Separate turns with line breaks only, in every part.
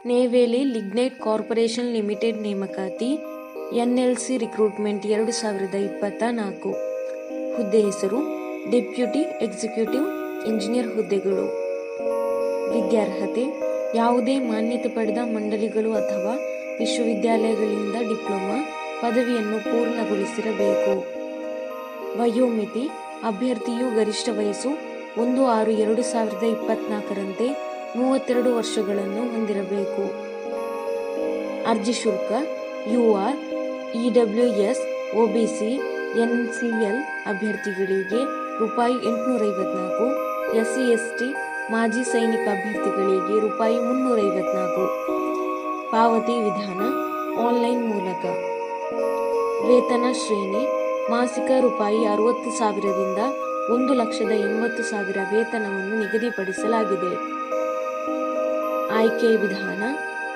ನೇವೇಲಿ lignite corporation limited ನೇಮಕಾತಿ NLC recruitment 2024. ಹುದ್ದೆ ಹೆಸರು ಡೆಪ್ಯೂಟಿ ಎಕ್ಸಿಕ್ಯೂಟಿವ್ ಇಂಜಿನಿಯರ್ ಹುದ್ದೆಗಳು. ವಿದ್ಯಾರ್ಹತೆ ಯಾವುದೇ ಮಾನ್ಯತೆ ಪಡೆದ ಮಂಡಳಿಗಳು ಅಥವಾ ವಿಶ್ವವಿದ್ಯಾಲಯಗಳಿಂದ ಡಿಪ್ಲೊಮಾ ಪದವಿಯನ್ನು ಪೂರ್ಣಗೊಳಿಸಿರಬೇಕು. ವಯೋಮಿತಿ ಅಭ್ಯರ್ಥಿಯು ಗರಿಷ್ಠ ವಯಸ್ಸು 1/6/2024ರಂತೆ 32 ವರ್ಷಗಳನ್ನು ಹೊಂದಿರಬೇಕು. ಅರ್ಜಿ ಶುಲ್ಕ UR, EWS, OBC, NCL ಅಭ್ಯರ್ಥಿಗಳಿಗೆ ₹854, SC/ST ಮಾಜಿ ಸೈನಿಕ ಅಭ್ಯರ್ಥಿಗಳಿಗೆ ₹354. ಪಾವತಿ ವಿಧಾನ ಆನ್ಲೈನ್ ಮೂಲಕ. ವೇತನ ಶ್ರೇಣಿ ಮಾಸಿಕ ₹60,000ದಿಂದ 1,80,000 ವೇತನವನ್ನು ನಿಗದಿಪಡಿಸಲಾಗಿದೆ. ಆಯ್ಕೆ ವಿಧಾನ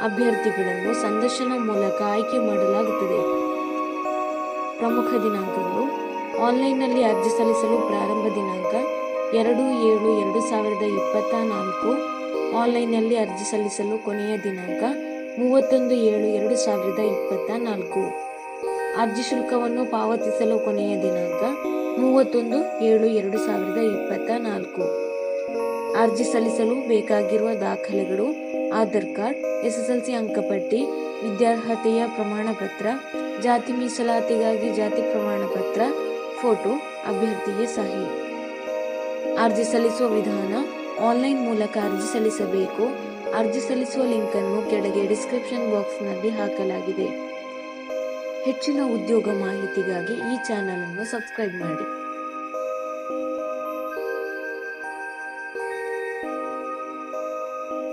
ಅಭ್ಯರ್ಥಿಗಳನ್ನು ಸಂದರ್ಶನ ಮೂಲಕ ಆಯ್ಕೆ ಮಾಡಲಾಗುತ್ತದೆ. ಪ್ರಮುಖ ದಿನಾಂಕಗಳು: ಆನ್ಲೈನ್ನಲ್ಲಿ ಅರ್ಜಿ ಸಲ್ಲಿಸಲು ಪ್ರಾರಂಭ ದಿನಾಂಕ 2/7/2024. ಆನ್ಲೈನ್ನಲ್ಲಿ ಅರ್ಜಿ ಸಲ್ಲಿಸಲು ಕೊನೆಯ ದಿನಾಂಕ 31/7/2024. ಅರ್ಜಿ ಶುಲ್ಕವನ್ನು ಪಾವತಿಸಲು ಕೊನೆಯ ದಿನಾಂಕ 31/7/2024. ಅರ್ಜಿ ಸಲ್ಲಿಸಲು ಬೇಕಾಗಿರುವ ದಾಖಲೆಗಳು: ಆಧಾರ್ ಕಾರ್ಡ್, SSLC ಅಂಕಪಟ್ಟಿ, ವಿದ್ಯಾರ್ಹತೆಯ ಪ್ರಮಾಣ ಪತ್ರ, ಜಾತಿ ಮೀಸಲಾತಿಗಾಗಿ ಜಾತಿ ಪ್ರಮಾಣ ಪತ್ರ, ಫೋಟೋ, ಅಭ್ಯರ್ಥಿಗೆ ಸಹಿ. ಅರ್ಜಿ ಸಲ್ಲಿಸುವ ವಿಧಾನ ಆನ್ಲೈನ್ ಮೂಲಕ ಅರ್ಜಿ ಸಲ್ಲಿಸಬೇಕು. ಅರ್ಜಿ ಸಲ್ಲಿಸುವ ಲಿಂಕ್ ಅನ್ನು ಕೆಳಗೆ ಡಿಸ್ಕ್ರಿಪ್ಷನ್ ಬಾಕ್ಸ್ನಲ್ಲಿ ಹಾಕಲಾಗಿದೆ. ಹೆಚ್ಚಿನ ಉದ್ಯೋಗ ಮಾಹಿತಿಗಾಗಿ ಈ ಚಾನೆಲ್ ಅನ್ನು ಸಬ್ಸ್ಕ್ರೈಬ್ ಮಾಡಿ.